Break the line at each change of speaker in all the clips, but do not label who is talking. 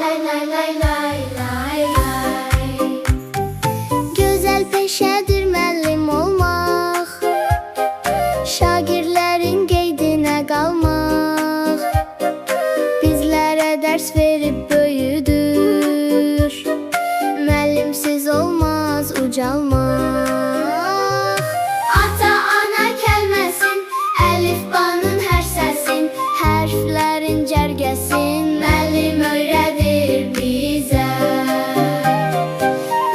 Lay lay lay lay lay lay. Gözəl peşədir müəllim olmaq, şagirdlərin qeydinə qalmaq, bizlərə dərs verib böyüdür, müəllimsiz olmaz ucalmaq. Ata-ana kəlməsin, əlifbanın hər səsin, hərflərin cərgəsin, müəllim öyrədir bizə.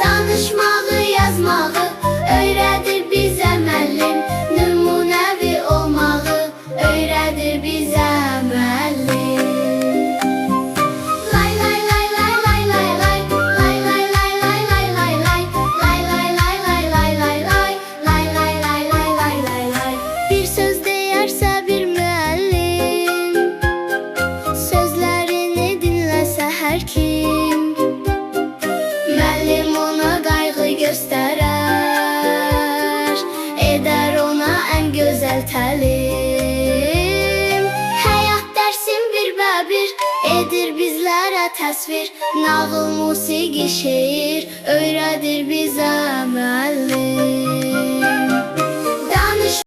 Danışmağı, yazmağı öyrədir bizə müəllim, nümunəvi olmağı öyrədir bizə müəllim. Lay lay lay lay lay lay lay, lay lay lay lay lay lay lay, lay lay lay lay lay lay lay, lay lay lay lay lay lay lay. Bir söz deyərsə bir müəllim, sözlərini dinləsə hər kim, müəllim ona qayğı göstərər, edər ona ən gözəl təlim. Həyat dərsim bir-bə-bir edir bizlərə təsvir, nağıl, musiqi, şeir öyrədir bizə müəllim.